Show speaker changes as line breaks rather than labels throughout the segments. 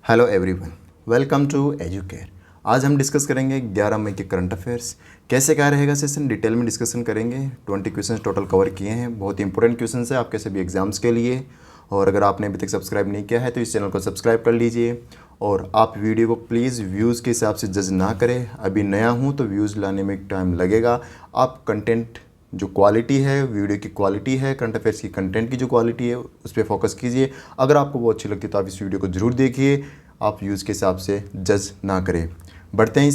Hello everyone, welcome to Educare. आज हम discuss करेंगे 11 मई के करंट अफेयर्स। कैसे क्या रहेगा सेशन, डिटेल में डिस्कशन करेंगे। 20 क्वेश्चन टोटल कवर किए हैं। बहुत इंपॉर्टेंट क्वेश्चन है आपके सभी एग्जाम्स के लिए। और अगर आपने अभी तक सब्सक्राइब नहीं किया है तो इस चैनल को सब्सक्राइब कर लीजिए। और आप वीडियो को प्लीज़ व्यूज़ के हिसाब से जज ना करें। अभी नया हूँ तो व्यूज़ लाने में टाइम लगेगा। आप कंटेंट जो क्वालिटी है, वीडियो की क्वालिटी है, करंट अफेयर्स की कंटेंट की जो क्वालिटी है उस पर फोकस कीजिए। अगर आपको वो अच्छी लगती है तो आप इस वीडियो को ज़रूर देखिए। आप व्यूज़ के हिसाब से जज ना करें। बढ़ाते हैं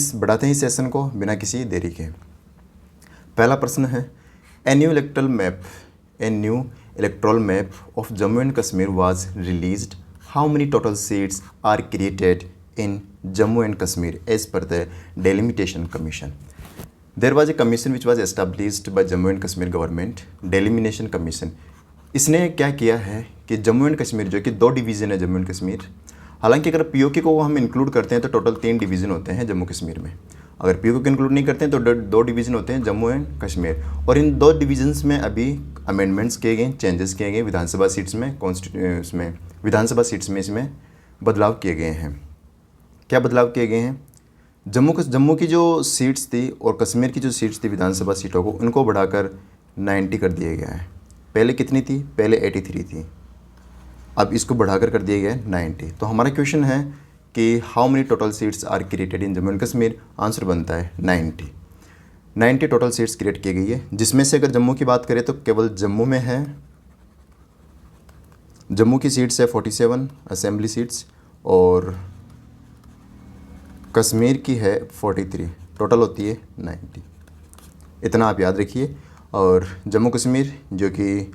इस सेशन को बिना किसी देरी के। पहला प्रश्न है, a new electoral map of Jammu and Kashmir was released. How many total seats are created in Jammu and Kashmir as per the delimitation commission. There was a commission which was established by Jammu and Kashmir government, delimitation commission. इसने क्या किया है कि Jammu and Kashmir जो कि 2 division है Jammu and Kashmir. हालांकि अगर पीओके को हम इंक्लूड करते हैं तो टोटल 3 डिवीज़न होते हैं जम्मू कश्मीर में। अगर पीओके को इंक्लूड नहीं करते हैं तो 2 डिवीज़न होते हैं जम्मू एंड कश्मीर। और इन 2 डिवीजन्स में अभी अमेंडमेंट्स किए गए, चेंजेस किए गए विधानसभा सीट्स में, विधानसभा सीट्स में इसमें बदलाव किए गए हैं। क्या बदलाव किए गए हैं? जम्मू की जो सीट्स थी और कश्मीर की जो सीट्स थी विधानसभा सीटों को, उनको बढ़ाकर 90 कर दिया गया है। पहले कितनी थी? पहले 83 थी, अब इसको बढ़ाकर कर दिया गया है 90। तो हमारा क्वेश्चन है कि how many total seats are created in Jammu and Kashmir. Answer बनता है 90 टोटल सीट्स क्रिएट की गई है। जिसमें से अगर जम्मू की बात करें तो केवल जम्मू में है, जम्मू की सीट्स है 47 असेंबली सीट्स, और कश्मीर की है 43, टोटल होती है 90। इतना आप याद रखिए। और जम्मू कश्मीर जो कि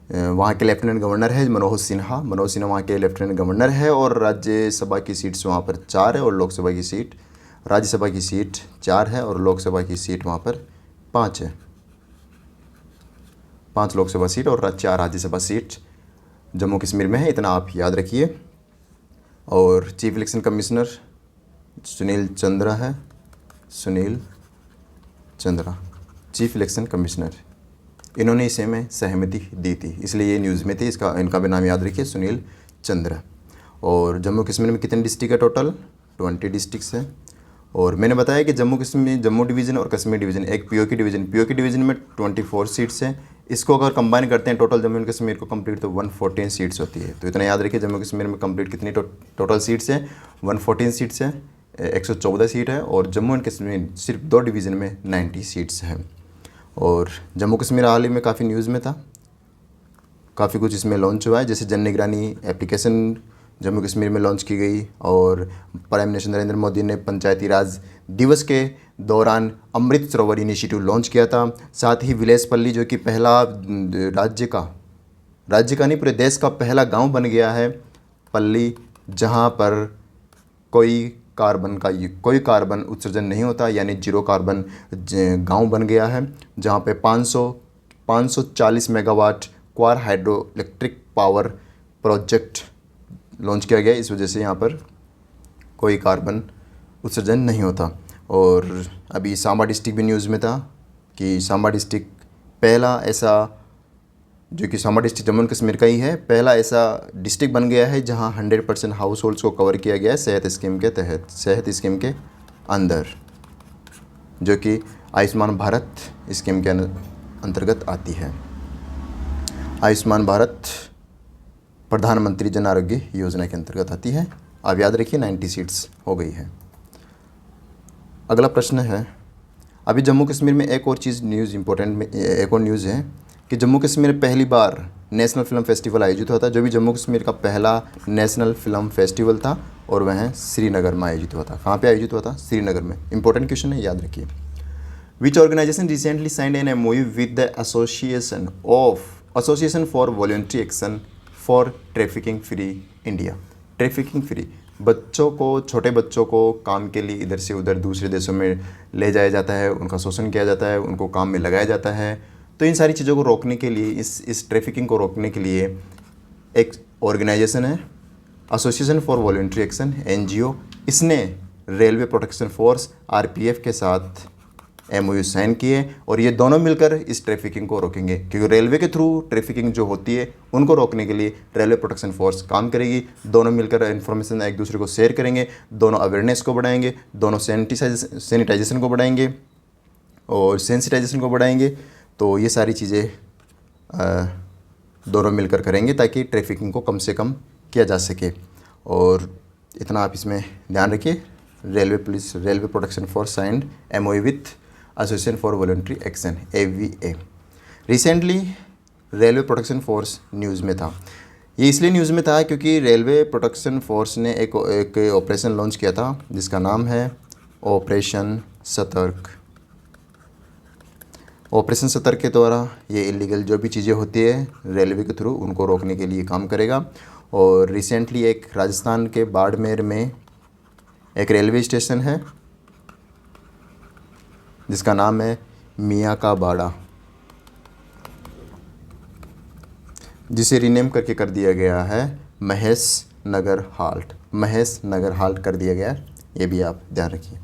वहाँ के लेफ्टिनेंट गवर्नर है मनोज सिन्हा वहाँ के लेफ्टिनेंट गवर्नर है। और राज्यसभा की सीट्स वहाँ पर 4 है, और लोकसभा की सीट, राज्यसभा की सीट 4 है और लोकसभा की सीट वहाँ पर 5 है। 5 लोकसभा सीट और 4 राज्यसभा सीट जम्मू कश्मीर में है। इतना आप याद रखिए। और chief election commissioner Sunil Chandra chief election commissioner, इन्होंने इसे में सहमति दी थी, इसलिए ये न्यूज़ में थी। इनका भी नाम याद रखिए, सुनील चंद्रा। और जम्मू कश्मीर में कितने डिस्ट्रिक्ट है? टोटल 20 डिस्ट्रिक्ट्स हैं। और मैंने बताया कि जम्मू डिवीज़न और कश्मीर डिवीज़न एक पीओके डिवीज़न में 24 सीट्स हैं। इसको अगर कंबाइन करते हैं टोटल जम्मू एंड कश्मीर को कंप्लीट तो 114 सीट्स होती है। तो इतना याद रखिए, जम्मू कश्मीर में कंप्लीट कितनी टोटल सीट्स हैं? 114 सीट्स हैं, 114 सीट है। और जम्मू एंड कश्मीर सिर्फ 2 डिवीज़न में 90 सीट्स हैं। और जम्मू कश्मीर हाल ही में काफ़ी न्यूज़ में था, काफ़ी कुछ इसमें लॉन्च हुआ है। जैसे जन निगरानी एप्लीकेशन जम्मू कश्मीर में लॉन्च की गई, और प्राइम मिनिस्टर नरेंद्र मोदी ने पंचायती राज दिवस के दौरान अमृत सरोवर इनिशिएटिव लॉन्च किया था। साथ ही विलेज पल्ली जो कि पहला राज्य का नहीं पूरे देश का पहला गांव बन गया है पल्ली, जहां पर कोई कार्बन उत्सर्जन नहीं होता, यानी 0 कार्बन गांव बन गया है। जहां पे 540 megawatt Kwar hydro electric power project launch किया गया। इस वजह से यहाँ पर कोई कार्बन उत्सर्जन नहीं होता। और अभी सांबा डिस्ट्रिक्ट भी न्यूज़ में था कि सांबा डिस्ट्रिक्ट पहला ऐसा, जो कि सांबा डिस्ट्रिक्ट जम्मू एंड कश्मीर का ही है, पहला ऐसा डिस्ट्रिक्ट बन गया है जहां 100% हाउस होल्ड्स को कवर किया गया है सेहत स्कीम के तहत, सेहत स्कीम के अंदर, जो कि आयुष्मान भारत स्कीम के अंतर्गत आती है। आयुष्मान भारत प्रधानमंत्री जन आरोग्य योजना के अंतर्गत आती है। आप याद रखिए 90 सीट्स हो गई है। अगला प्रश्न है, अभी जम्मू कश्मीर में एक और चीज़ न्यूज़ इंपॉर्टेंट में एक और न्यूज़ है कि जम्मू कश्मीर में पहली बार नेशनल फ़िल्म फेस्टिवल आयोजित हुआ था, जो भी जम्मू कश्मीर का पहला नेशनल फ़िल्म फेस्टिवल था, और वह श्रीनगर में आयोजित हुआ था। कहाँ पे आयोजित हुआ था? श्रीनगर में। इंपॉर्टेंट क्वेश्चन है, याद रखिए। Which organisation recently signed an MOU with the association for voluntary action for trafficking free India. Trafficking free, बच्चों को, छोटे बच्चों को काम के लिए इधर से उधर दूसरे देशों में ले जाया जाता है, उनका शोषण किया जाता है, उनको काम में लगाया जाता है। तो इन सारी चीज़ों को रोकने के लिए, इस ट्रैफिकिंग को रोकने के लिए एक ऑर्गेनाइजेशन है association for voluntary action, NGO। इसने रेलवे प्रोटेक्शन फोर्स RPF के साथ MOU साइन किए और ये दोनों मिलकर इस ट्रैफिकिंग को रोकेंगे, क्योंकि रेलवे के थ्रू ट्रैफिकिंग जो होती है उनको रोकने के लिए रेलवे प्रोटेक्शन फोर्स काम करेगी। दोनों मिलकर इन्फॉर्मेशन एक दूसरे को शेयर करेंगे, दोनों अवेयरनेस को बढ़ाएंगे, दोनों सैनिटाइजेशन को बढ़ाएंगे और सेंसिटाइजेशन को बढ़ाएंगे। तो ये सारी चीज़ें दोनों मिलकर करेंगे ताकि ट्रैफिकिंग को कम से कम किया जा सके। और इतना आप इसमें ध्यान रखिए। Railway protection force signed MOU with association for voluntary action AVA। Recently railway protection force news में था। ये इसलिए न्यूज़ में था क्योंकि रेलवे प्रोटेक्शन फोर्स ने एक ऑपरेशन लॉन्च किया था जिसका नाम है ऑपरेशन सतर्क। ऑपरेशन सतर्क के द्वारा ये इलीगल जो भी चीज़ें होती है रेलवे के थ्रू उनको रोकने के लिए काम करेगा। और रिसेंटली एक राजस्थान के बाड़मेर में एक रेलवे स्टेशन है जिसका नाम है मियाँ का बाड़ा, जिसे रीनेम करके कर दिया गया है महेश नगर हाल्ट कर दिया गया है। ये भी आप ध्यान रखिए।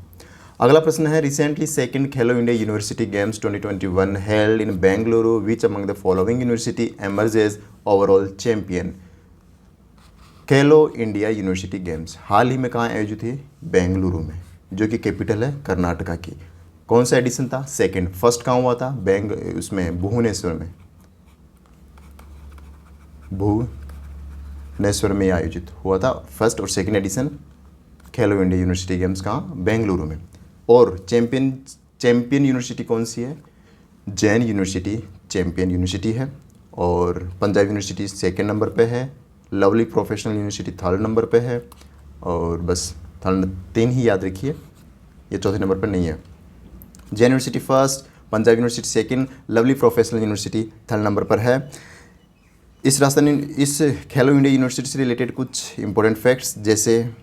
अगला प्रश्न है, recently second Khelo India university games 2021 held in Bengaluru, which among the following university emerge as overall champion. Khelo India university games हाल ही में कहाँ आयोजित हुई? बेंगलुरु में, जो कि कैपिटल है कर्नाटका की। कौन सा एडिशन था? सेकंड। फर्स्ट कहाँ हुआ था? उसमें भुवनेश्वर में आयोजित हुआ था फर्स्ट और सेकंड एडिशन खेलो इंडिया यूनिवर्सिटी गेम्स कहाँ? बेंगलुरु में। और चैंपियन यूनिवर्सिटी कौन सी है? जैन यूनिवर्सिटी चैंपियन यूनिवर्सिटी है। और पंजाब यूनिवर्सिटी सेकंड नंबर पे है। Lovely professional university third number पे है। और बस तीन ही याद रखिए, ये चौथे नंबर पर नहीं है। Jain university first, Punjab university second, lovely professional university third number पर है। इस खेलो इंडिया यूनिवर्सिटी से रिलेटेड कुछ इंपॉर्टेंट फैक्ट्स, जैसे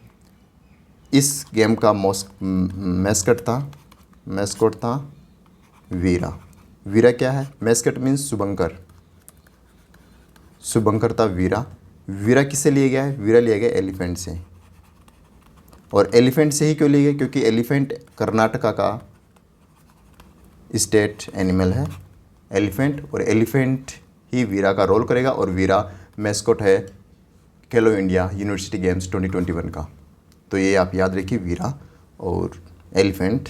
इस गेम का मैस्कट था वीरा। वीरा क्या है? मैस्कट मीन्स शुभंकर था वीरा। वीरा किससे लिया गया है? वीरा लिया गया एलिफेंट से। और एलिफेंट से ही क्यों लिया गया? क्योंकि एलिफेंट कर्नाटका का स्टेट एनिमल है एलिफेंट, और एलिफेंट ही वीरा का रोल करेगा। और वीरा मैस्कॉट है खेलो इंडिया यूनिवर्सिटी गेम्स 2021 का। तो ये आप याद रखिए, वीरा और एलिफेंट,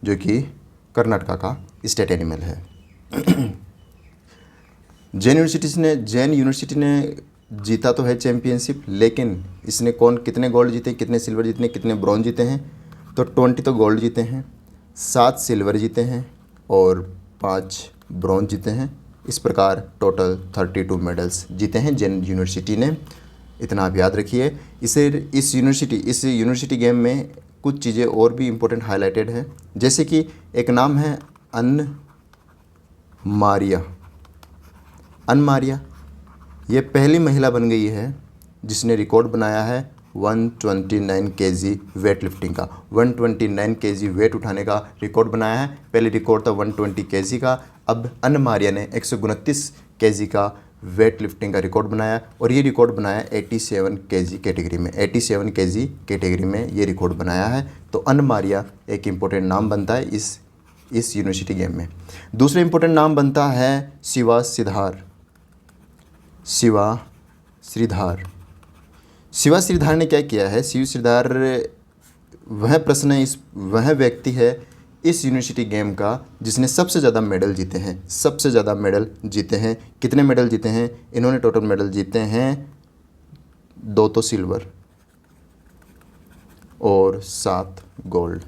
जो कि कर्नाटका का स्टेट एनिमल है। जैन यूनिवर्सिटी ने जीता तो है चैम्पियनशिप, लेकिन इसने कितने गोल्ड जीते, कितने सिल्वर जीते, कितने ब्रॉन्ज जीते हैं? तो 20 तो गोल्ड जीते हैं, 7 सिल्वर जीते हैं और 5 ब्रॉन्ज जीते हैं। इस प्रकार टोटल 32 मेडल्स जीते हैं जैन यूनिवर्सिटी ने। इतना आप याद रखिए। इस यूनिवर्सिटी गेम में कुछ चीज़ें और भी इम्पोर्टेंट हाईलाइटेड है, जैसे कि एक नाम है अनमारिया। ये पहली महिला बन गई है जिसने रिकॉर्ड बनाया है 129 kg वेट लिफ्टिंग का। 129 kg वेट उठाने का रिकॉर्ड बनाया है। पहले रिकॉर्ड था 120 kg का। अब अनमारिया ने 129 kg का वेट लिफ्टिंग का रिकॉर्ड बनाया, और ये रिकॉर्ड बनाया 87 kg कैटेगरी में। 87 kg कैटेगरी में ये रिकॉर्ड बनाया है। तो अनमारिया एक इम्पोर्टेंट नाम बनता है इस यूनिवर्सिटी गेम में। दूसरा इम्पोर्टेंट नाम बनता है शिवा श्रीधार ने क्या किया है? शिव श्रीधार वह व्यक्ति है इस यूनिवर्सिटी गेम का जिसने सबसे ज़्यादा मेडल जीते हैं। कितने मेडल जीते हैं? इन्होंने टोटल मेडल जीते हैं 2 तो सिल्वर और 7 gold.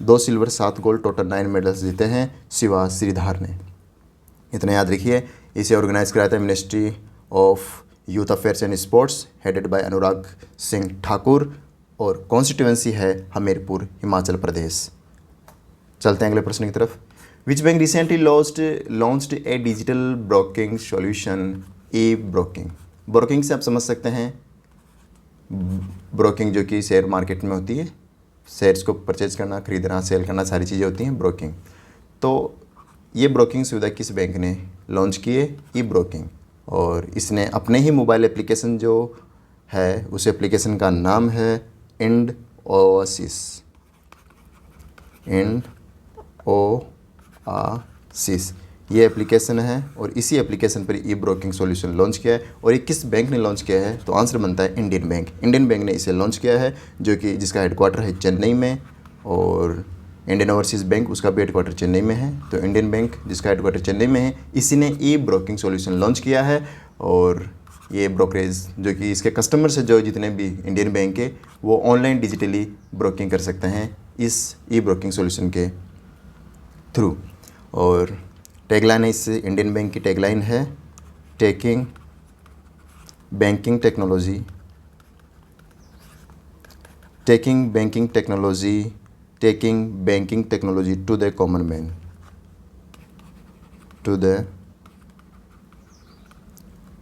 2 silver 7 gold, total 9 medals जीते हैं शिवा श्रीधार ने। इतना याद रखिए। इसे ऑर्गेनाइज कराया था ministry of youth affairs and sports, headed by Anurag Singh Thakur, और कॉन्स्टिट्यूएंसी है हमीरपुर, हिमाचल प्रदेश। चलते हैं अगले प्रश्न की तरफ। Which bank recently launched A digital broking solution, E broking से आप समझ सकते हैं ब्रोकिंग, जो कि शेयर मार्केट में होती है। शेयर्स को परचेज करना, खरीदना, सेल करना, सारी चीज़ें होती हैं ब्रोकिंग। तो ये ब्रोकिंग सुविधा किस बैंक ने लॉन्च की है? ई ब्रोकिंग। और इसने अपने ही मोबाइल एप्लीकेशन जो है, उस एप्लीकेशन का नाम है इंड ओआसिस ये एप्लीकेशन है और इसी एप्लीकेशन पर ई ब्रोकिंग सॉल्यूशन लॉन्च किया है। और ये किस बैंक ने लॉन्च किया है? तो आंसर बनता है इंडियन बैंक। इंडियन बैंक ने इसे लॉन्च किया है, जो कि जिसका हेडक्वार्टर है चेन्नई में, और इंडियन ओवरसीज़ बैंक उसका भी हेडक्वार्टर चेन्नई में है। तो इंडियन बैंक जिसका हेडक्वार्टर चेन्नई में है, इसी ने ई ब्रोकिंग सॉल्यूशन लॉन्च किया है। और ये ब्रोकरेज जो कि इसके कस्टमर्स है, जो जितने भी इंडियन बैंक के, वो ऑनलाइन डिजिटली ब्रोकिंग कर सकते हैं इस ई ब्रोकिंग सॉल्यूशन के थ्रू। और टैगलाइन है, इससे इंडियन बैंक की टैगलाइन है taking banking technology to the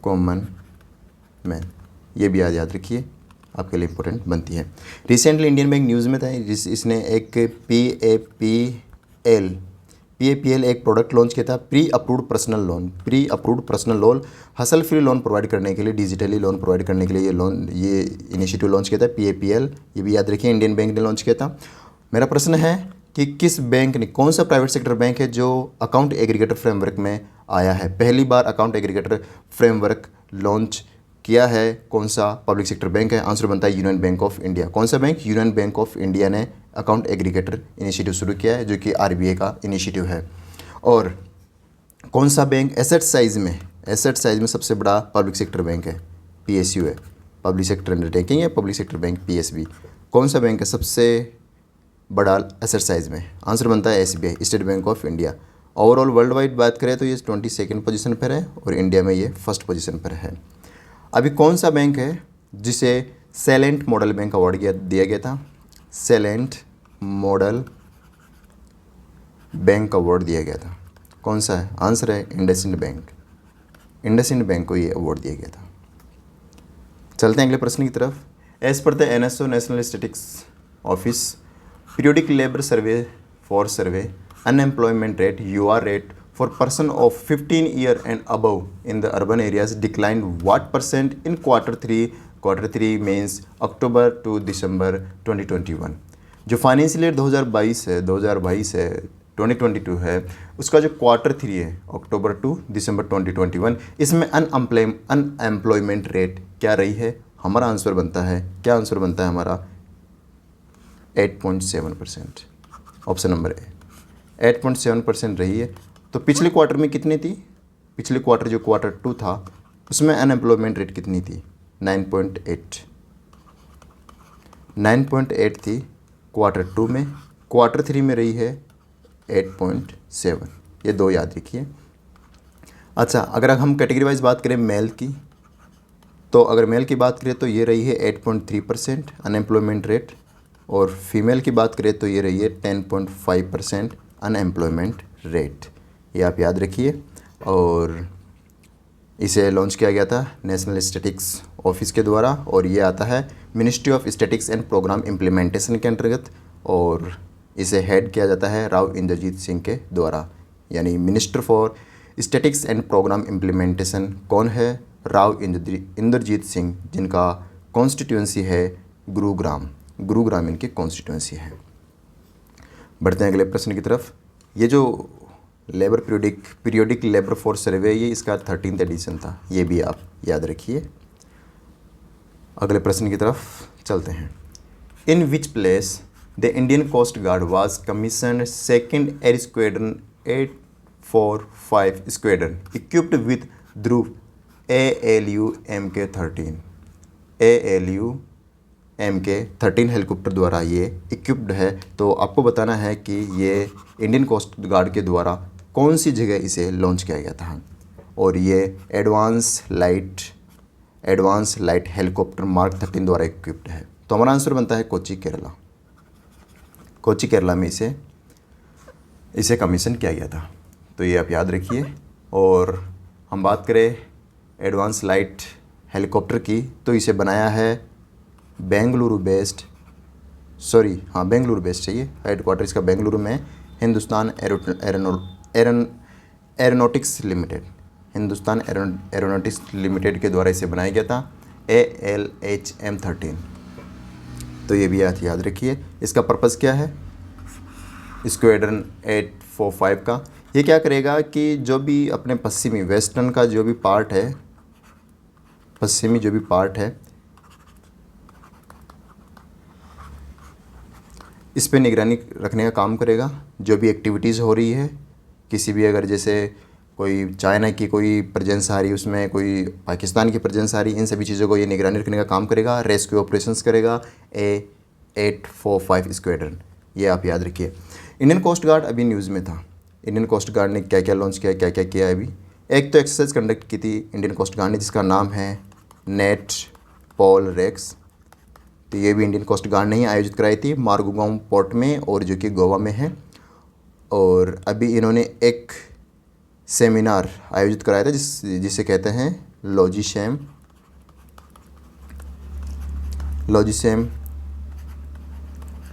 common man. ये भी याद रखिए, आपके लिए इम्पोर्टेंट बनती है। रिसेंटली इंडियन बैंक न्यूज़ में था, इसने एक PAPL एक प्रोडक्ट लॉन्च किया था, pre approved personal loan hustle free loan provide करने के लिए, डिजिटली लोन प्रोवाइड करने के लिए ये इनिशिएटिव लॉन्च किया था PAPL। ये भी याद रखिए, इंडियन बैंक ने लॉन्च किया था। मेरा प्रश्न है कि किस बैंक ने, कौन सा प्राइवेट सेक्टर बैंक है जो अकाउंट एग्रीगेटर फ्रेमवर्क में आया है? पहली बार अकाउंट एग्रीगेटर फ्रेमवर्क लॉन्च किया है कौन सा पब्लिक सेक्टर बैंक है? आंसर बनता है यूनियन बैंक ऑफ इंडिया। कौन सा bank? Union bank of India ने अकाउंट एग्रीगेटर इनिशिएटिव शुरू किया है, जो कि RBI का इनिशिएटिव है। और कौन सा बैंक एसेट साइज़ में सबसे बड़ा पब्लिक सेक्टर बैंक है? PSU है, पब्लिक सेक्टर अंडरटेकिंग है, पब्लिक सेक्टर बैंक PSB। कौन सा बैंक है सबसे बड़ा एसेट साइज़ में? आंसर बनता है SBI, state bank of India. Overall world wide बात करें तो ये 22nd पोजीशन पर है और इंडिया में ये 1st पोजीशन पर है। अभी कौन सा बैंक है जिसे सैलेंट मॉडल बैंक अवार्ड दिया गया था? सैलेंट मॉडल बैंक अवार्ड दिया गया था। कौन सा है? आंसर है इंडसइंड बैंक को ये अवार्ड दिया गया था। चलते हैं अगले प्रश्न की तरफ। As per the NSO national statistics office periodic labour survey unemployment rate UR rate for person of 15 year and above in the urban areas declined what percent in quarter 3 means October to December 2021। जो financial year 2022 है 2022 है, उसका जो quarter 3 है अक्टूबर to दिसंबर 2021, इसमें unemployment rate क्या रही है? हमारा आंसर बनता है, क्या आंसर बनता है हमारा? 8.7%। ऑप्शन नंबर ए 8.7% रही है। तो पिछले क्वार्टर में कितनी थी? पिछले क्वार्टर जो क्वार्टर 2 था उसमें अनएम्प्लॉयमेंट रेट कितनी थी? 9.8 थी क्वार्टर 2 में। क्वार्टर 3 में रही है 8.7। ये दो याद रखिए। अच्छा, अगर हम कैटेगरी वाइज बात करें मेल की, तो अगर मेल की बात करें तो ये रही है 8.3% अनएम्प्लॉयमेंट रेट, और फीमेल की बात करें तो ये रही है 10.5% अनएम्प्लॉयमेंट रेट। ये आप याद रखिए। और इसे लॉन्च किया गया था नेशनल स्टैटिस्टिक्स ऑफिस के द्वारा, और ये आता है ministry of statistics and programme implementation के अंतर्गत, और इसे हेड किया जाता है राव इंद्रजीत सिंह के द्वारा। यानी minister for statistics and programme implementation कौन है? राव इंद्रजीत सिंह, जिनका कॉन्स्टिट्यूंसी है गुरुग्राम इनकी कॉन्स्टिट्यूंसी है। बढ़ते हैं अगले प्रश्न की तरफ। ये जो labour periodic labour force survey, ये इसका 13th एडिशन था, ये भी आप याद रखिए। अगले प्रश्न की तरफ चलते हैं। In which place the Indian coast guard was commissioned 2nd air squadron 845 squadron equipped with Dhruv ALU MK13 helicopter द्वारा ये इक्विप्ड है। तो आपको बताना है कि ये इंडियन कोस्ट गार्ड के द्वारा कौन सी जगह इसे लॉन्च किया गया था, और ये एडवांस लाइट हेलीकॉप्टर मार्क 13 द्वारा इक्विप्ड है। तो हमारा आंसर बनता है कोच्चि केरला में इसे कमीशन किया गया था। तो ये आप याद रखिए। और हम बात करें एडवांस लाइट हेलीकॉप्टर की, तो इसे बनाया है बेंगलुरु बेस्ड चाहिए, हेडक्वार्टर इसका बेंगलुरु में, हिंदुस्तान एरोनॉटिक्स लिमिटेड के द्वारा इसे बनाया गया था, ALHM-13। तो ये भी याद रखिए। इसका पर्पज़ क्या है? स्क्वाड्रन 845 का। ये क्या करेगा कि जो भी अपने पश्चिमी वेस्टर्न का जो भी पार्ट है, पश्चिमी जो भी पार्ट है, इस पे निगरानी रखने का काम करेगा। जो भी एक्टिविटीज़ हो रही है, किसी भी अगर जैसे कोई चाइना की कोई प्रेजेंस आ रही है, उसमें कोई पाकिस्तान की प्रेजेंस आ रही है, इन सभी चीज़ों को ये निगरानी रखने का काम करेगा। रेस्क्यू ऑपरेशंस करेगा A845 स्क्वाड्रन, ये आप याद रखिए। इंडियन कोस्ट गार्ड अभी न्यूज़ में था। इंडियन कोस्ट गार्ड ने क्या क्या लॉन्च किया, क्या क्या किया अभी। एक तो एक्सरसाइज कंडक्ट की थी इंडियन कोस्ट गार्ड ने, जिसका नाम है नेट पोल रेक्स। तो ये भी इंडियन कोस्ट गार्ड ने ही आयोजित कराई थी मार्गोगांव पोर्ट में, और जो कि गोवा में है। और अभी इन्होंने एक सेमिनार आयोजित कराया था जिसे कहते हैं लॉजिसैम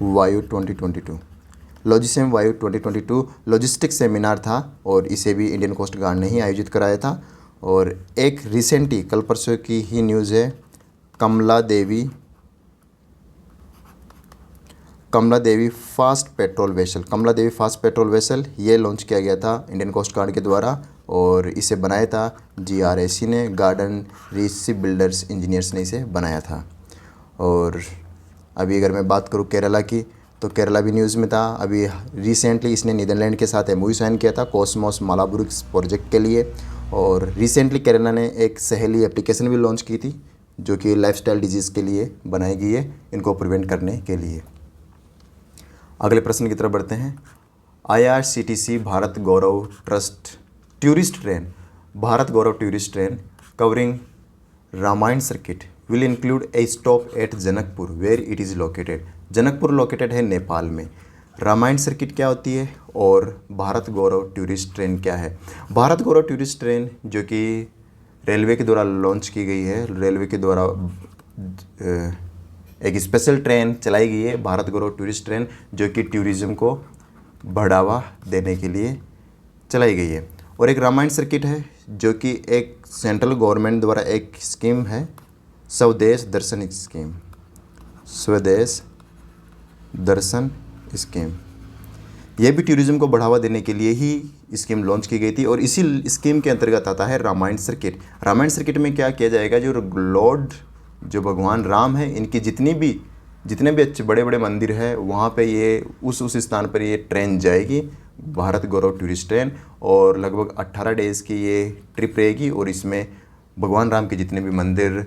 वायु 2022। लॉजिसैम वायु 2022 लॉजिस्टिक सेमिनार था, और इसे भी इंडियन कोस्ट गार्ड ने ही आयोजित कराया था। और एक रिसेंटली कल परसों की ही न्यूज़ है, कमला देवी फास्ट पेट्रोल वेसल ये लॉन्च किया गया था इंडियन कोस्ट गार्ड के द्वारा, और इसे बनाया था GRAC ने, garden reach ship builders engineers ने इसे बनाया था। और अभी अगर मैं बात करूँ केरला की, तो केरला भी न्यूज़ में था। अभी रिसेंटली इसने नीदरलैंड के साथ MOU साइन किया था कॉस्मोस मालाबुरिक्स प्रोजेक्ट के लिए। और रिसेंटली केरला ने एक सहेली एप्लीकेशन भी लॉन्च की थी, जो कि लाइफस्टाइल डिजीज़ के लिए बनाई गई है, इनको प्रिवेंट करने के लिए। अगले प्रश्न की तरफ बढ़ते हैं। IRCTC Bharat Gaurav tourist train covering Ramayana circuit will include a stop at Janakpur where it is located. Janakpur located है नेपाल में। रामायण सर्किट क्या होती है और भारत गौरव टूरिस्ट ट्रेन क्या है। भारत गौरव टूरिस्ट ट्रेन जो कि रेलवे के द्वारा लॉन्च की गई है, रेलवे के द्वारा एक स्पेशल ट्रेन चलाई गई है, भारत गौरव टूरिस्ट ट्रेन, जो कि टूरिज़्म को बढ़ावा देने के लिए चलाई गई है। और एक रामायण सर्किट है, जो कि एक सेंट्रल गवर्नमेंट द्वारा एक स्कीम है, स्वदेश दर्शन स्कीम। यह भी टूरिज़्म को बढ़ावा देने के लिए ही स्कीम लॉन्च की गई थी, और इसी स्कीम के अंतर्गत आता है रामायण सर्किट। रामायण सर्किट में क्या किया जाएगा, जो भगवान राम है, इनकी जितने भी अच्छे बड़े बड़े मंदिर है, वहाँ पे ये उस स्थान पर ये ट्रेन जाएगी, भारत गौरव टूरिस्ट ट्रेन। और लगभग 18 डेज़ की ये ट्रिप रहेगी, और इसमें भगवान राम के जितने भी मंदिर,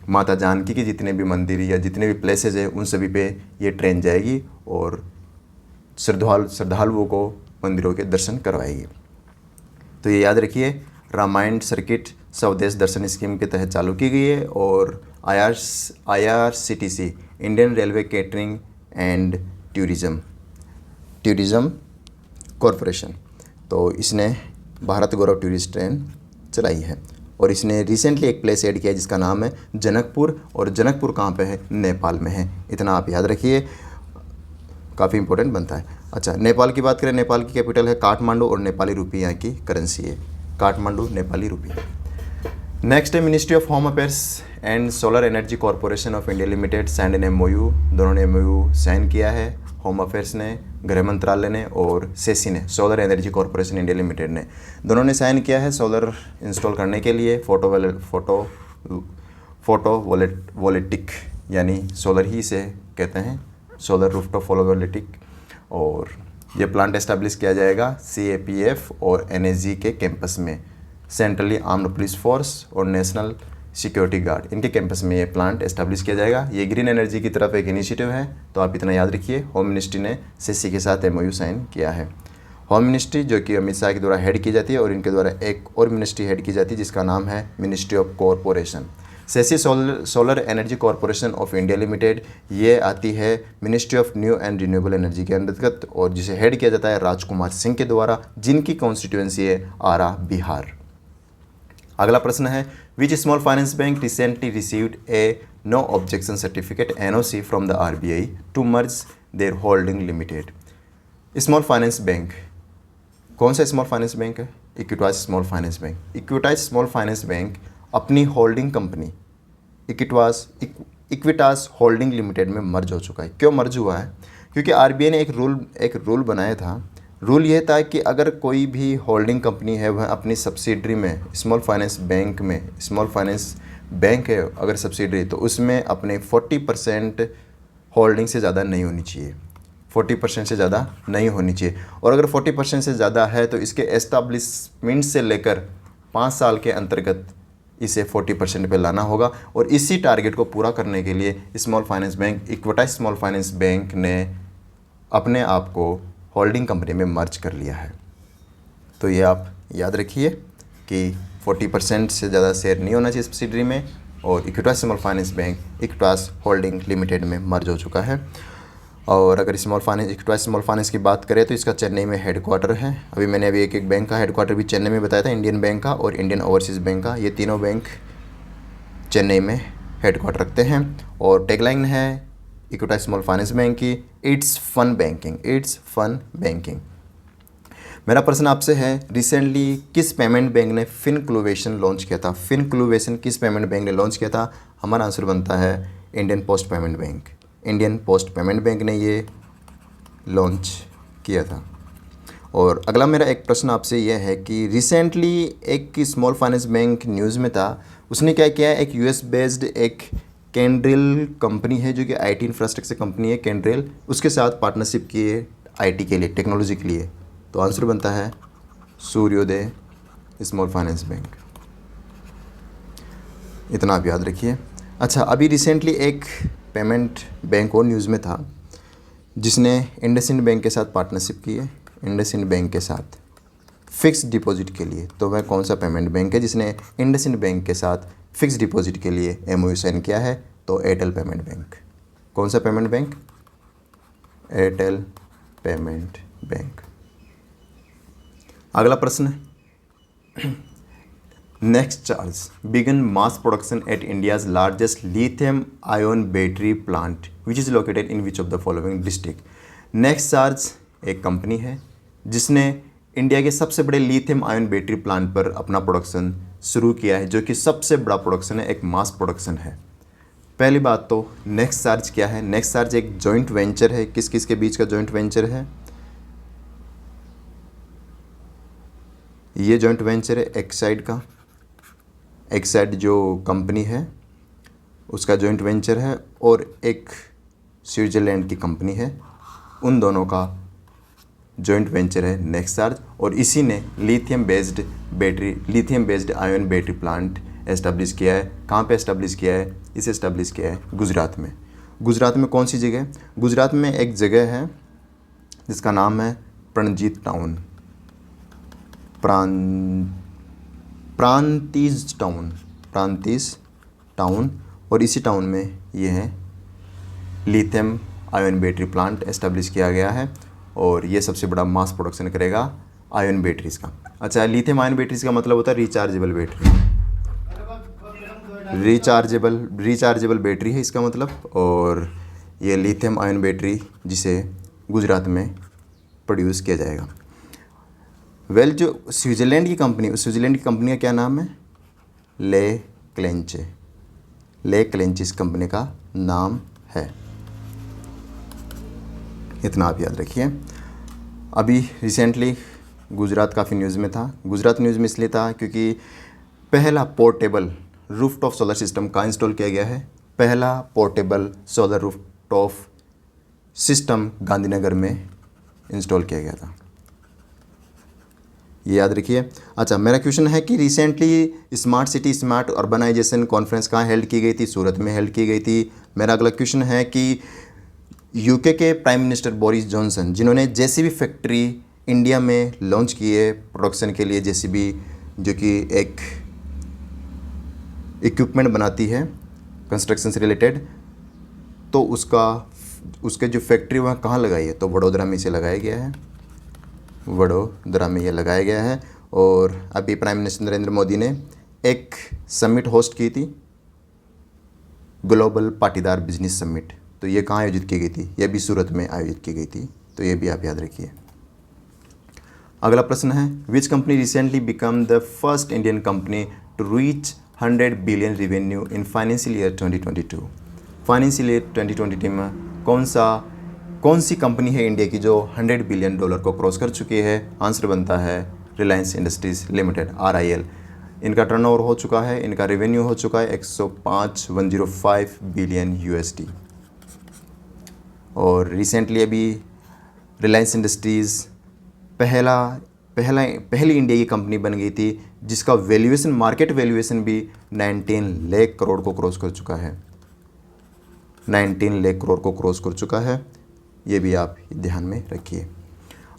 माता जानकी के जितने भी मंदिर या जितने भी प्लेसेस है, उन सभी पे ये ट्रेन जाएगी और श्रद्धालुओं को मंदिरों के दर्शन करवाएगी। तो ये याद रखिए, रामायण सर्किट स्वदेश दर्शन स्कीम के तहत चालू की गई है। और IRCTC Indian railway catering and tourism corporation, तो इसने भारत गौरव टूरिस्ट ट्रेन चलाई है, और इसने रिसेंटली एक प्लेस ऐड किया है जिसका नाम है जनकपुर। और जनकपुर कहाँ पे है, नेपाल में है। इतना आप याद रखिए, काफ़ी इंपॉर्टेंट बनता है। अच्छा, नेपाल की बात करें, नेपाल की कैपिटल है काठमांडू, और नेपाली रुपये यहाँ की करेंसी है, काठमांडू नेपाली रुपये। नेक्स्ट है ministry of home affairs and solar energy corporation of India limited signed an MOU। दोनों ने MOU साइन किया है, होम अफेयर्स ने, गृह मंत्रालय ने, और सेसी ने, solar energy corporation India limited ने, दोनों ने साइन किया है सोलर इंस्टॉल करने के लिए। फोटोवोल्टिक यानी सोलर ही इसे कहते हैं, सोलर रूफटॉप फोटोवोल्टिक। और ये प्लांट एस्टैब्लिश किया जाएगा CAPF और NSG के कैंपस में, सेंट्रली आर्म्ड पुलिस फोर्स और नेशनल सिक्योरिटी गार्ड, इनके कैंपस में ये प्लांट एस्टैब्लिश किया जाएगा। ये ग्रीन एनर्जी की तरफ एक इनिशिएटिव है, तो आप इतना याद रखिए। होम मिनिस्ट्री ने सेसी के साथ MOU साइन किया है। होम मिनिस्ट्री जो कि अमित शाह के द्वारा हेड की जाती है, और इनके द्वारा एक और मिनिस्ट्री हेड की जाती है जिसका नाम है ministry of corporation. SECI solar energy corporation of India limited, ये आती है ministry of new and renewable energy के अंतर्गत, और जिसे हेड किया जाता है राजकुमार सिंह के द्वारा, जिनकी कॉन्स्टिट्यूएंसी है आरा, बिहार। अगला प्रश्न है, which small finance bank recently received a no objection certificate NOC from the RBI to merge their holding limited. Small finance bank, कौन सा स्मॉल फाइनेंस बैंक है, Equitas small finance bank. Equitas small finance bank अपनी holding company Equitas holding limited में merge हो चुका है। क्यों मर्ज हुआ है, क्योंकि आरबीआई ने एक रूल बनाया था। रूल ये था कि अगर कोई भी होल्डिंग कंपनी है वह अपनी सब्सिडरी में स्मॉल फाइनेंस बैंक है अगर सब्सिडरी, तो उसमें अपने 40% होल्डिंग से ज़्यादा नहीं होनी चाहिए, 40% से ज़्यादा नहीं होनी चाहिए। और अगर 40% से ज़्यादा है तो इसके एस्टाब्लिशमेंट से लेकर 5 साल के अंतर्गत इसे 40% पे लाना होगा। और इसी टारगेट को पूरा करने के लिए इक्विटास स्मॉल फाइनेंस बैंक ने अपने आप को होल्डिंग कंपनी में मर्ज कर लिया है। तो ये आप याद रखिए कि 40% से ज़्यादा शेयर नहीं होना चाहिए सब्सिडरी में, और Equitas small finance bank Equitas holding limited में मर्ज हो चुका है। और अगर इक्विटास स्मॉल फाइनेंस की बात करें तो इसका चेन्नई में हेडक्वार्टर है। मैंने एक बैंक का हेडक्वार्टर भी चेन्नई में बताया था, इंडियन बैंक का और इंडियन ओवरसीज़ बैंक का, ये तीनों बैंक चेन्नई में हेडक्वार्टर रखते हैं। और टैगलाइन है इक्विटास स्मॉल फाइनेंस बैंक की, इट्स फन बैंकिंग। मेरा प्रश्न आपसे है, रिसेंटली किस पेमेंट बैंक ने फिनक्लुवेशन लॉन्च किया था? फिनक्लुवेशन किस पेमेंट बैंक ने लॉन्च किया था? हमारा आंसर बनता है Indian post payment bank. Indian post payment bank ने ये लॉन्च किया था। और अगला मेरा एक प्रश्न आपसे यह है कि रिसेंटली एक स्मॉल फाइनेंस बैंक न्यूज़ में था, उसने क्या किया है, एक यूएस बेस्ड एक कैंड्रेल कंपनी है जो कि आईटी इंफ्रास्ट्रक्चर कंपनी है कैंड्रेल, उसके साथ पार्टनरशिप किए आईटी के लिए, टेक्नोलॉजी के लिए। तो आंसर बनता है सूर्योदय स्मॉल फाइनेंस बैंक। इतना आप याद रखिए। अच्छा, अभी रिसेंटली एक पेमेंट बैंक और न्यूज़ में था जिसने इंडसइंड बैंक के साथ पार्टनरशिप की है, इंडसइंड बैंक के साथ फ़िक्स डिपॉजिट के लिए। तो वह कौन सा पेमेंट बैंक है जिसने इंडसइंड बैंक के साथ फ़िक्स डिपॉजिट के लिए एमओयू साइन किया है? तो एयरटेल पेमेंट बैंक। कौन सा payment bank? Airtel payment bank. अगला प्रश्न है, next charge begin mass production at India's largest lithium ion battery plant which is located in which of the following district? Next charge एक company है जिसने India के सबसे बड़े लिथियम आयन बैटरी प्लांट पर अपना प्रोडक्शन शुरू किया है, जो कि सबसे बड़ा प्रोडक्शन है, एक मास प्रोडक्शन है। पहली बात तो नेक्स्ट चार्ज क्या है? नेक्स्ट चार्ज एक जॉइंट वेंचर है। किस किस के बीच का जॉइंट वेंचर है? ये जॉइंट वेंचर है एक्साइड जो कंपनी है उसका जॉइंट वेंचर है, और एक स्विट्ज़रलैंड की कंपनी है, उन दोनों का जॉइंट वेंचर है नेक्स्ट चार्ज। और इसी ने lithium based ion battery plant establish किया है। कहाँ पे एस्टेब्लिश किया है? इसे एस्टेब्लिश किया है गुजरात में। गुजरात में कौन सी जगह? गुजरात में एक जगह है जिसका नाम है प्रणजीत प्रांतिज टाउन, और इसी टाउन में ये है lithium ion battery plant establish किया गया है, और ये सबसे बड़ा मास प्रोडक्शन करेगा आयन बैटरीज़ का। अच्छा, लिथियम आयन बैटरीज़ का मतलब होता है रिचार्जेबल बैटरी, रिचार्जेबल बैटरी है इसका मतलब। और ये लिथियम आयन बैटरी जिसे गुजरात में प्रोड्यूस किया जाएगा। जो स्विट्ज़रलैंड की कंपनी, उस स्विट्ज़रलैंड की कंपनी का क्या नाम है? ले क्लेंचे इस कंपनी का नाम है। इतना आप याद रखिए। अभी रिसेंटली गुजरात काफ़ी न्यूज़ में था। गुजरात न्यूज़ में इसलिए था क्योंकि पहला पोर्टेबल रूफटॉप सोलर सिस्टम का इंस्टॉल किया गया है। पहला portable solar rooftop system Gandhinagar में इंस्टॉल किया गया था, ये याद रखिए। अच्छा, मेरा क्वेश्चन है कि recently smart city smart urbanisation conference कहाँ हेल्ड की गई थी? सूरत में हेल्ड की गई थी। मेरा अगला क्वेश्चन है कि यूके के प्राइम मिनिस्टर बोरिस जॉनसन, जिन्होंने जेसीबी फैक्ट्री इंडिया में लॉन्च की है प्रोडक्शन के लिए, जेसीबी जो कि एक इक्विपमेंट बनाती है कंस्ट्रक्शन से रिलेटेड, तो उसके जो फैक्ट्री वहाँ कहाँ लगाई है? तो वडोदरा में इसे लगाया गया है, वडोदरा में ये लगाया गया है। और अभी प्राइम मिनिस्टर नरेंद्र मोदी ने एक समिट होस्ट की थी, ग्लोबल पाटीदार बिजनेस समिट। तो ये कहाँ आयोजित की गई थी? ये भी सूरत में आयोजित की गई थी। तो ये भी आप याद रखिए। अगला प्रश्न है, which company recently become the first Indian company to reach 100 billion revenue in financial year 2022? Financial year 2022 में कौन सी कंपनी है इंडिया की जो $100 बिलियन को क्रॉस कर चुकी है? आंसर बनता है रिलायंस इंडस्ट्रीज़ लिमिटेड, RIL। इनका टर्नओवर हो चुका है, इनका रेवेन्यू हो चुका है 105 बिलियन USD। और रिसेंटली अभी रिलायंस इंडस्ट्रीज़ पहली इंडिया की कंपनी बन गई थी जिसका वैल्यूएशन, मार्केट वैल्यूएशन भी 19 लाख करोड़ को क्रॉस कर चुका है। 19 लाख करोड़ को क्रॉस कर चुका है, ये भी आप ध्यान में रखिए।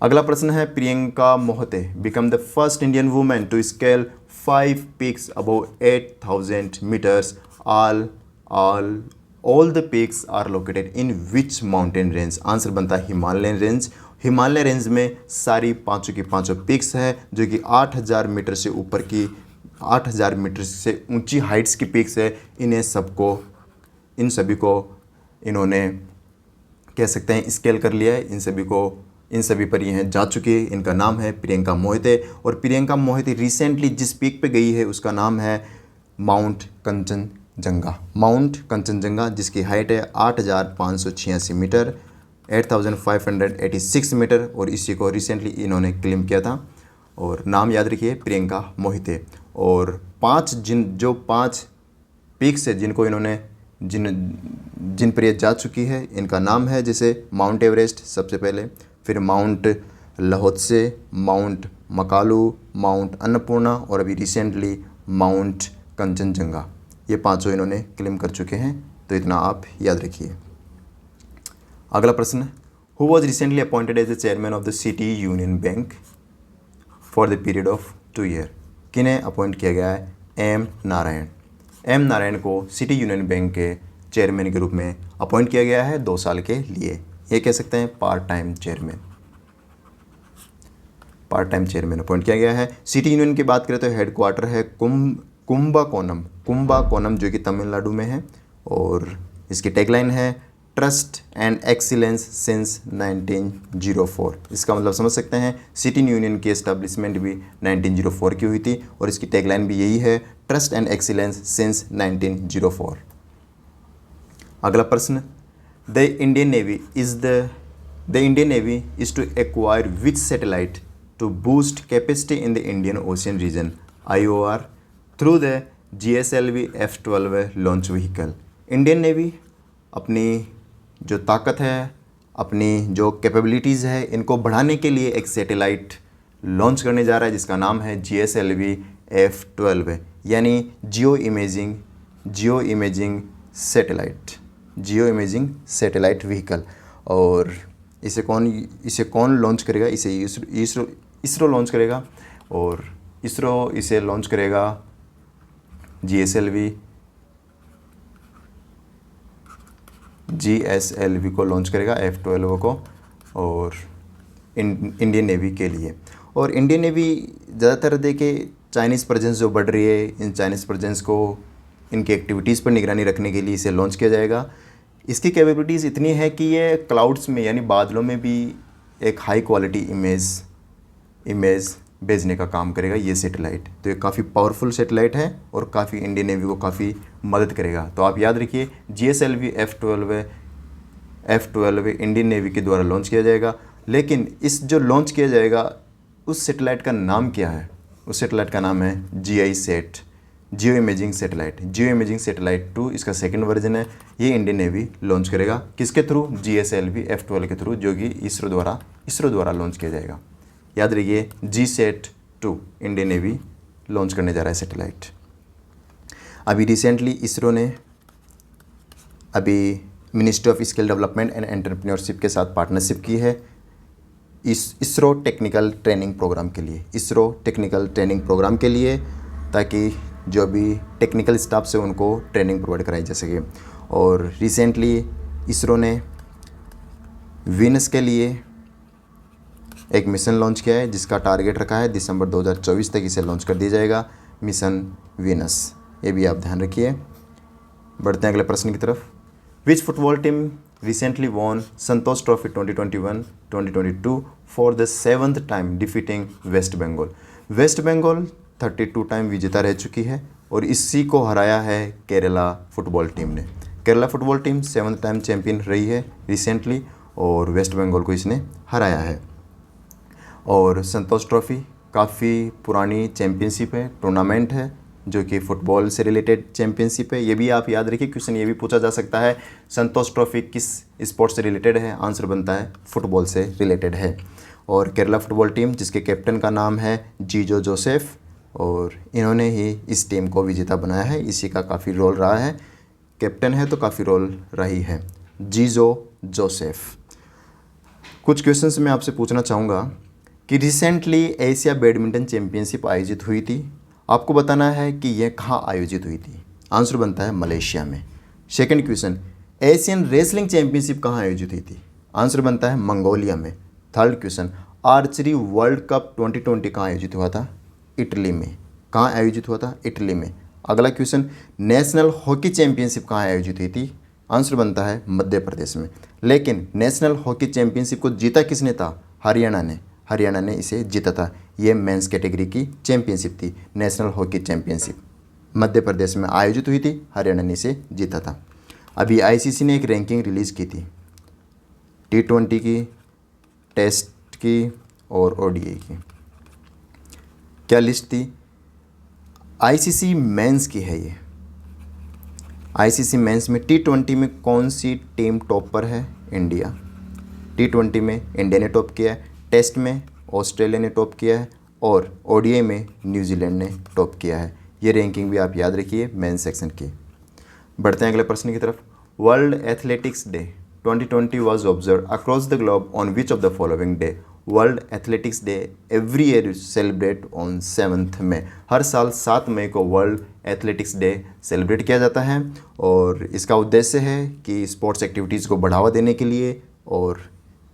अगला प्रश्न है, Priyanka Mohite become the first Indian women to scale 5 peaks above 8,000 metres. All the peaks are located in which mountain range? Answer बनता है हिमालयन रेंज। हिमालय रेंज में सारी पाँचों की पाँचों पिक्स है जो कि 8,000 मीटर से ऊपर की, 8,000 मीटर से ऊंची हाइट्स की पिक्स है। इन सभी को इन्होंने कह सकते हैं स्केल कर लिया है। इन सभी पर ये जा चुकी है। इनका नाम है प्रियंका मोहिते। और प्रियंका मोहिते रिसेंटली जिस पीक पे गई है उसका नाम है माउंट कंचनजंगा, जिसकी हाइट है 8,586 मीटर, 8,586 मीटर। और इसी को रिसेंटली इन्होंने क्लेम किया था। और नाम याद रखिए, प्रियंका मोहिते। और जो पाँच पीक्स है जिनको इन्होंने जिन पर ये जा चुकी है, इनका नाम है जैसे माउंट एवरेस्ट सबसे पहले, फिर mount Lhotse, mount Makalu, mount Annapurna और अभी रिसेंटली माउंट कंचनजंगा। ये पांचों इन्होंने क्लेम कर चुके हैं, तो इतना आप याद रखिए। अगला प्रश्न, who was recently appointed as the chairman of the city union bank for the period of 2 year? किन्हें अपॉइंट किया गया है? एम नारायण को सिटी यूनियन बैंक के चेयरमैन के रूप में अपॉइंट किया गया है 2 साल के लिए। ये कह सकते हैं पार्ट टाइम चेयरमैन अपॉइंट किया गया है। सिटी यूनियन की बात करें तो हेडक्वार्टर है कुंबाकोनम जो कि तमिलनाडु में है। और इसकी टैगलाइन है ट्रस्ट एंड एक्सीलेंस सिंस 1904। इसका मतलब समझ सकते हैं सिटी यूनियन की एस्टैब्लिशमेंट भी 1904 की हुई थी और इसकी टैगलाइन भी यही है, ट्रस्ट एंड एक्सीलेंस सिंस 1904। अगला प्रश्न, the Indian navy is to acquire which satellite to boost capacity in the Indian ocean region IOR through the GSLV F-12 launch vehicle? Indian navy अपनी जो ताकत है, अपनी जो कैपेबिलिटीज़ है, इनको बढ़ाने के लिए एक सैटेलाइट लॉन्च करने जा रहा है जिसका नाम है GSLV F-12, यानी जियो इमेजिंग सैटेलाइट व्हीकल। और इसे कौन लॉन्च करेगा? इसे इसरो लॉन्च करेगा। और इसरो इसे लॉन्च करेगा GSLV को लॉन्च करेगा, F-12 को, और इंडियन नेवी के लिए। और इंडियन नेवी ज़्यादातर देखे चाइनीज़ प्रेजेंस जो बढ़ रही है, इन चाइनीज़ प्रेजेंस को, इनकी एक्टिविटीज़ पर निगरानी रखने के लिए इसे लॉन्च किया जाएगा। इसकी कैपेबिलिटीज़ इतनी है कि ये क्लाउड्स में यानी बादलों में भी एक हाई क्वालिटी इमेज भेजने का काम करेगा ये सैटेलाइट। तो ये काफ़ी पावरफुल सैटेलाइट है और काफ़ी इंडियन नेवी को काफ़ी मदद करेगा। तो आप याद रखिए GSLV F-12 इंडियन नेवी के द्वारा लॉन्च किया जाएगा। लेकिन इस जो लॉन्च किया जाएगा उस सैटेलाइट का नाम क्या है? उस सैटेलाइट का नाम है GISAT, जियो इमेजिंग सैटेलाइट 2। इसका सेकंड वर्जन है। ये इंडियन नेवी लॉन्च करेगा किसके थ्रू? GSLV F-12 के थ्रू, जो कि इसरो द्वारा लॉन्च किया जाएगा। याद रखिए GSAT-2 इंडियन नेवी लॉन्च करने जा रहा है सैटेलाइट। अभी रिसेंटली इसरो ने ministry of skill development and entrepreneurship के साथ पार्टनरशिप की है इसरो टेक्निकल ट्रेनिंग प्रोग्राम के लिए, ताकि जो भी टेक्निकल स्टाफ से उनको ट्रेनिंग प्रोवाइड कराई जा सके। और रिसेंटली इसरो ने वीनस के लिए एक मिशन लॉन्च किया है जिसका टारगेट रखा है दिसंबर 2024 तक इसे लॉन्च कर दिया जाएगा, मिशन वीनस। ये भी आप ध्यान रखिए। बढ़ते हैं अगले प्रश्न की तरफ। Which football team recently won Santosh trophy 2021-2022 for the 7th time defeating West Bengal 32 time विजेता रह चुकी है और इसी को हराया है केरला फुटबॉल टीम ने। Kerala football team 7th time champion रही है रिसेंटली। और वेस्ट बंगाल को इसने हराया है। और संतोष ट्रॉफी काफ़ी पुरानी चैम्पियनशिप है, टूर्नामेंट है, जो कि फुटबॉल से रिलेटेड चैम्पियनशिप है। ये भी आप याद रखिए, क्वेश्चन ये भी पूछा जा सकता है, संतोष ट्रॉफी किस स्पोर्ट से रिलेटेड है? आंसर बनता है फुटबॉल से रिलेटेड है। और केरला फुटबॉल टीम, जिसके कैप्टन का नाम है जीजो जोसेफ, और इन्होंने ही इस टीम को विजेता बनाया है, इसी का काफ़ी रोल रहा है। कैप्टन है तो काफ़ी रोल रही है जीजो जोसेफ। कुछ क्वेश्चंस मैं आपसे पूछना चाहूँगा कि रिसेंटली एशिया बैडमिंटन चैम्पियनशिप आयोजित हुई थी, आपको बताना है कि यह कहाँ आयोजित हुई थी। आंसर बनता है मलेशिया में। Second question, Asian wrestling championship कहाँ आयोजित हुई थी? आंसर बनता है मंगोलिया में। Third question, archery world cup 2020 कहाँ आयोजित हुआ था? इटली में। कहाँ आयोजित हुआ था? इटली में। अगला क्वेश्चन, नेशनल हॉकी चैम्पियनशिप कहाँ आयोजित हुई थी? आंसर बनता है मध्य प्रदेश में। लेकिन नेशनल हॉकी चैम्पियनशिप को जीता किसने था? हरियाणा ने इसे जीता था। ये मेंस कैटेगरी की चैम्पियनशिप थी, national hockey championship Madhya Pradesh में आयोजित हुई थी, हरियाणा ने इसे जीता था। अभी आईसीसी ने एक रैंकिंग रिलीज़ की थी T20 की, टेस्ट की और ओडीआई की। क्या लिस्ट थी? आईसीसी मेंस की है ये। आईसीसी मेंस में T20 में कौन सी टीम टॉप पर है? इंडिया। T20 में इंडिया ने टॉप किया है, टेस्ट में ऑस्ट्रेलिया ने टॉप किया है और ओडीआई में न्यूजीलैंड ने टॉप किया है। ये रैंकिंग भी आप याद रखिए मेंस सेक्शन की। बढ़ते हैं अगले प्रश्न की तरफ। World athletics day 2020 was observed across the globe on which of the following day? World athletics day every year celebrate on 7 मई। हर साल 7 मई को वर्ल्ड एथलेटिक्स डे सेलिब्रेट किया जाता है और इसका उद्देश्य है कि स्पोर्ट्स एक्टिविटीज़ को बढ़ावा देने के लिए और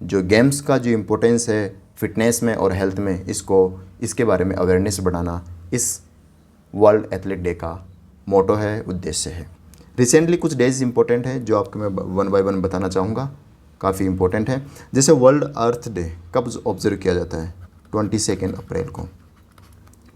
जो गेम्स का जो इम्पोर्टेंस है फिटनेस में और हेल्थ में, इसके बारे में अवेयरनेस बढ़ाना इस वर्ल्ड एथलेट डे का मोटो है, उद्देश्य है। रिसेंटली कुछ डेज इंपॉर्टेंट है जो आपको मैं 1 बाय 1 बताना चाहूँगा, काफ़ी इंपॉर्टेंट है। जैसे वर्ल्ड अर्थ डे कब ऑब्जर्व किया जाता है? 22 अप्रैल को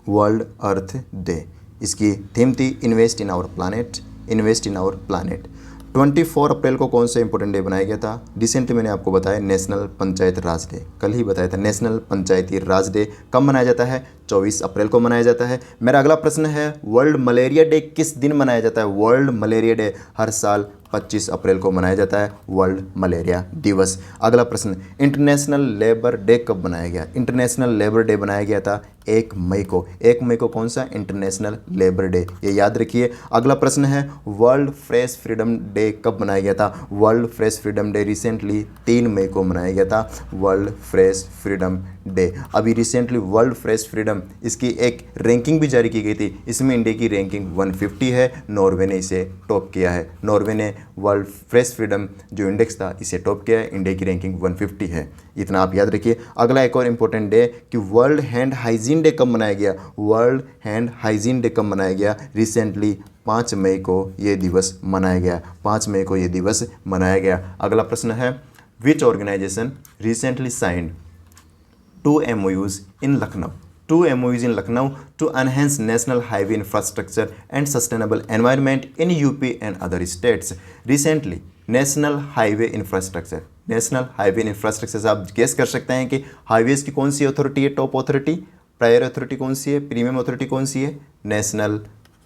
वर्ल्ड अर्थ डे। इसकी थीम थी invest in our planet, invest in our planet. 24 अप्रैल को कौन सा इंपॉर्टेंट डे बनाया गया था? रिसेंटली मैंने आपको बताया नेशनल पंचायत राज डे, कल ही बताया था। नेशनल पंचायती राज डे कब मनाया जाता है? 24 अप्रैल को मनाया जाता है। मेरा अगला प्रश्न है वर्ल्ड मलेरिया डे किस दिन मनाया जाता है? वर्ल्ड मलेरिया डे हर साल 25 अप्रैल को मनाया जाता है, वर्ल्ड मलेरिया दिवस। अगला प्रश्न, इंटरनेशनल लेबर डे कब बनाया गया? इंटरनेशनल लेबर डे बनाया गया था 1 मई को। 1 मई को कौन सा? इंटरनेशनल लेबर डे, ये याद रखिए। अगला प्रश्न है वर्ल्ड प्रेस फ्रीडम डे कब मनाया गया था? World press freedom day recently 3 मई को मनाया गया था, वर्ल्ड प्रेस फ्रीडम डे। अभी रिसेंटली वर्ल्ड प्रेस फ्रीडम, इसकी एक रैंकिंग भी जारी की गई थी, इसमें इंडिया की रैंकिंग 150 है, नॉर्वे ने इसे टॉप किया है। नॉर्वे ने वर्ल्ड प्रेस फ्रीडम जो इंडेक्स था इसे टॉप किया है, इंडिया की रैंकिंग 150 है, इतना आप याद रखिए। अगला एक और इंपॉर्टेंट डे कि वर्ल्ड हैंड हाइजीन डे कब मनाया गया? वर्ल्ड हैंड हाइजीन डे कब मनाया गया? रिसेंटली 5 मई को ये दिवस मनाया गया, 5 मई को ये दिवस मनाया गया। अगला प्रश्न है which organisation recently signed 2 MOUs in Lucknow? 2 MOUs in Lucknow to enhance national highway infrastructure and sustainable environment in UP and other states. Recently, national highway infrastructure, national highway infrastructure से आप गेस कर सकते हैं कि highways की कौन सी authority है? Top authority, prior authority कौन सी है? प्रीमियम अथॉरिटी कौन सी है? National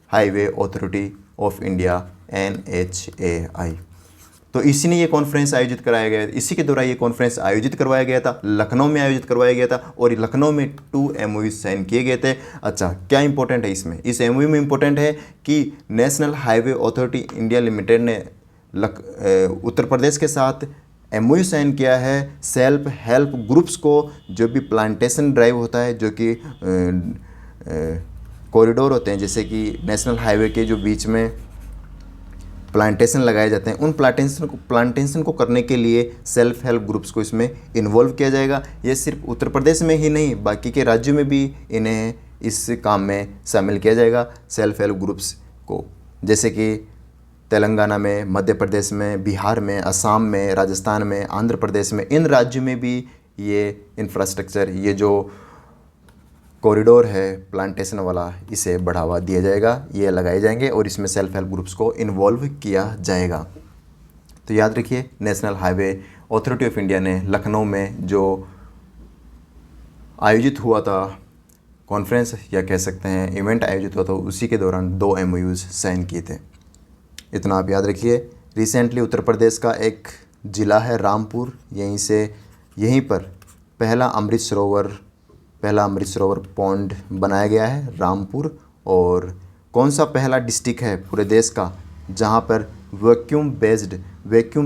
highway authority of India, NHAI। तो इसी ने ये कॉन्फ्रेंस आयोजित कराया गया, इसी के द्वारा ये कॉन्फ्रेंस आयोजित करवाया गया था, लखनऊ में आयोजित करवाया गया था और लखनऊ में 2 MOU साइन किए गए थे। अच्छा, क्या इंपॉर्टेंट है इसमें? इस MOU में इंपॉर्टेंट है कि national highway authority India limited ने उत्तर प्रदेश के साथ MOU साइन किया है सेल्फ हेल्प ग्रुप्स को, जो भी प्लांटेशन ड्राइव होता है, जो कि कॉरिडोर होते हैं, जैसे कि नेशनल हाईवे के जो बीच में प्लांटेशन लगाए जाते हैं, उन प्लांटेशन को करने के लिए सेल्फ हेल्प ग्रुप्स को इसमें इन्वॉल्व किया जाएगा। ये सिर्फ उत्तर प्रदेश में ही नहीं, बाकी के राज्यों में भी इन्हें इस काम में शामिल किया जाएगा, सेल्फ हेल्प ग्रुप्स को, जैसे कि तेलंगाना में, मध्य प्रदेश में, बिहार में, असम में, राजस्थान में, आंध्र प्रदेश में, इन राज्यों में भी ये इंफ्रास्ट्रक्चर, ये जो कॉरिडोर है प्लांटेशन वाला, इसे बढ़ावा दिया जाएगा, ये लगाए जाएंगे और इसमें सेल्फ हेल्प ग्रुप्स को इन्वॉल्व किया जाएगा। तो याद रखिए national highway authority of India ने लखनऊ में जो आयोजित हुआ था कॉन्फ्रेंस या कह सकते हैं इवेंट आयोजित हुआ था, उसी के दौरान 2 MOUs साइन किए थे। इतना आप याद रखिए। रिसेंटली उत्तर प्रदेश का एक ज़िला है रामपुर, यहीं पर पहला अमृत सरोवर पॉन्ड बनाया गया है रामपुर। और कौन सा पहला डिस्ट्रिक्ट है पूरे देश का जहां पर वैक्यूम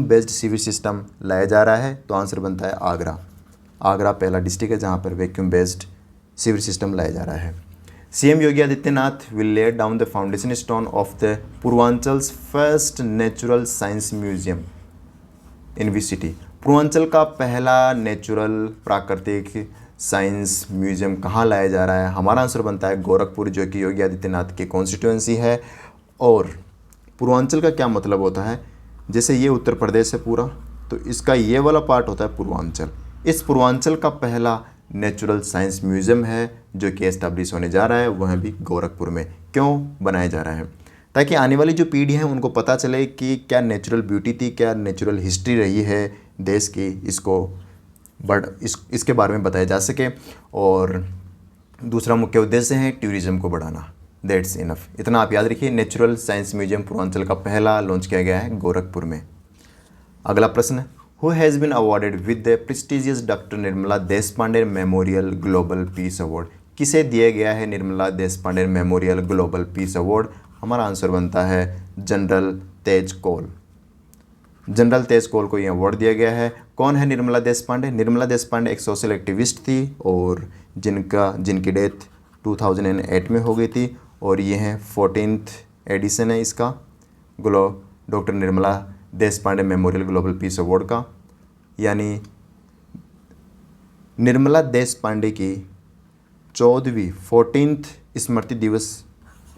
बेस्ड सीवर सिस्टम लाया जा रहा है? तो आंसर बनता है आगरा। आगरा पहला डिस्ट्रिक्ट है जहां पर वैक्यूम बेस्ड सीवर सिस्टम लाया जा रहा है। CM Yogi Adityanath will lay down the foundation stone of the Purvanchal's first natural science museum in which city? Purvanchal का पहला नेचुरल प्राकृतिक साइंस म्यूजियम कहाँ लाया जा रहा है? हमारा आंसर बनता है गोरखपुर, जो कि योगी आदित्यनाथ की कॉन्स्टिट्यूएंसी है। और पूर्वांचल का क्या मतलब होता है? जैसे ये उत्तर प्रदेश है पूरा, तो इसका ये वाला पार्ट होता है पूर्वांचल। इस पूर्वांचल का पहला नेचुरल साइंस म्यूजियम है जो कि एस्टैब्लिश होने जा रहा है, वह भी गोरखपुर में। क्यों बनाया जा रहा है? ताकि आने वाली जो पीढ़ी है उनको पता चले कि क्या नेचुरल ब्यूटी थी, क्या नेचुरल हिस्ट्री रही है देश की, इसके बारे में बताया जा सके। और दूसरा मुख्य उद्देश्य है टूरिज्म को बढ़ाना। That's enough. इतना आप याद रखिए। नेचुरल साइंस म्यूजियम पूर्वांचल का पहला लॉन्च किया गया है गोरखपुर में। अगला प्रश्न, who has been awarded with the prestigious doctor Nirmala Deshpande memorial global peace award? किसे दिया गया है Nirmala Deshpande memorial global peace award? हमारा आंसर बनता है जनरल तेज कौल। जनरल तेज कौल को ये अवार्ड दिया गया है। कौन है निर्मला देशपांडे? निर्मला देशपांडे एक सोशल एक्टिविस्ट थी और जिनकी डेथ 2008 में हो गई थी। और ये है 14th एडिशन है इसका doctor Nirmala Deshpande memorial global peace award का। यानी निर्मला देशपांडे की 14th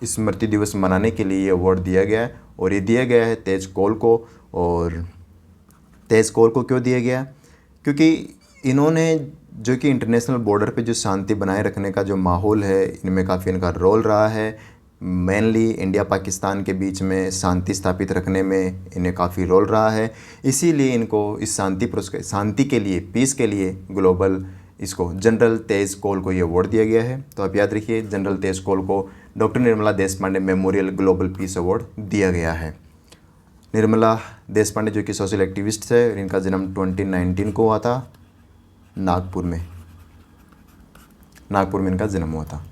स्मृति दिवस मनाने के लिए ये अवार्ड दिया गया है। और ये दिया गया है तेज कौल को। और तेज कौल को क्यों दिया गया? क्योंकि इन्होंने जो कि इंटरनेशनल बॉर्डर पे जो शांति बनाए रखने का जो माहौल है, इनमें काफ़ी इनका रोल रहा है। मेनली इंडिया पाकिस्तान के बीच में शांति स्थापित रखने में इन्हें काफ़ी रोल रहा है। इसीलिए इनको इस शांति के लिए, पीस के लिए ग्लोबल इसको जनरल तेज कौल को ये अवार्ड दिया गया है। तो आप याद रखिए, जनरल तेज कौल को doctor Nirmala Deshpande memorial global peace award दिया गया है। निर्मला देशपांडे जो कि सोशल एक्टिविस्ट है, इनका जन्म 2019 को हुआ था नागपुर में इनका जन्म हुआ था।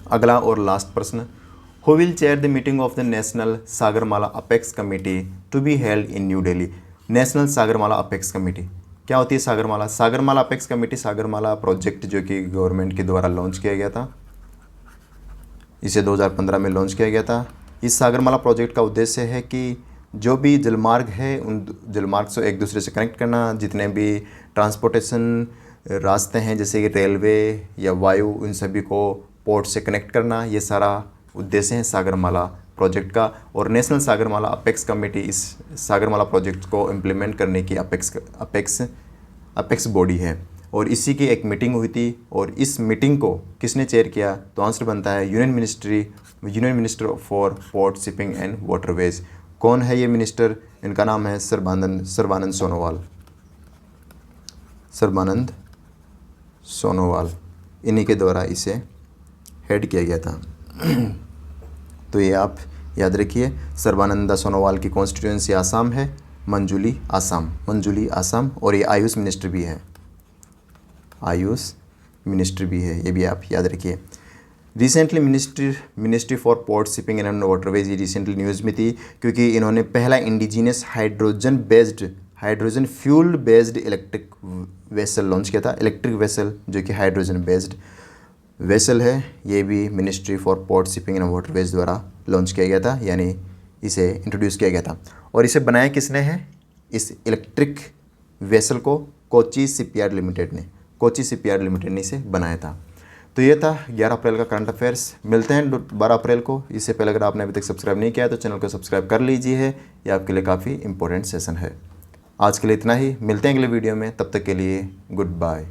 अगला और लास्ट प्रश्न, who will chair the meeting of the national Sagarmala apex committee to be held in new Delhi? National Sagarmala apex committee क्या होती है? Sagarmala apex committee Sagarmala project जो कि गवर्नमेंट के द्वारा लॉन्च किया गया था, इसे 2015 में लॉन्च किया गया था। इस सागरमाला प्रोजेक्ट का उद्देश्य है कि जो भी जलमार्ग है उन जलमार्ग से एक दूसरे से कनेक्ट करना, जितने भी ट्रांसपोर्टेशन रास्ते हैं जैसे कि रेलवे या वायु, उन सभी को पोर्ट से कनेक्ट करना, ये सारा उद्देश्य है सागरमाला प्रोजेक्ट का। और नेशनल सागरमाला अपेक्स कमेटी इस सागरमाला प्रोजेक्ट को इम्प्लीमेंट करने की अपेक्स बॉडी है। और इसी की एक मीटिंग हुई थी। और इस मीटिंग को किसने चेयर किया? तो आंसर बनता है union minister for port shipping and waterways. कौन है ये मिनिस्टर? इनका नाम है सर्बानंद सोनोवाल। इन्हीं के द्वारा इसे हेड किया गया था। तो ये आप याद रखिए, सर्बानंद सोनोवाल की कॉन्स्टिट्यूएंसी आसाम है, मंजुली आसाम। और ये आयुष मिनिस्टर भी है, ये भी आप याद रखिए। Recently ministry for port shipping and waterways ये रिसेंटली न्यूज़ में थी, क्योंकि इन्होंने पहला indigenous hydrogen fuel based electric vessel launch किया था। इलेक्ट्रिक वेसल जो कि हाइड्रोजन बेस्ड वेसल है, ये भी ministry for port shipping and waterways द्वारा लॉन्च किया गया था, यानी इसे इंट्रोड्यूस किया गया था। और इसे बनाया किसने है? इस इलेक्ट्रिक वेसल को कोची शिपयार्ड लिमिटेड ने इसे बनाया था। तो ये था 11 अप्रैल का करंट अफेयर्स। मिलते हैं 12 अप्रैल को। इससे पहले अगर आपने अभी तक सब्सक्राइब नहीं किया है तो चैनल को सब्सक्राइब कर लीजिए, ये आपके लिए काफ़ी इंपॉर्टेंट सेशन है। आज के लिए इतना ही, मिलते हैं अगले वीडियो में, तब तक के लिए गुड बाय।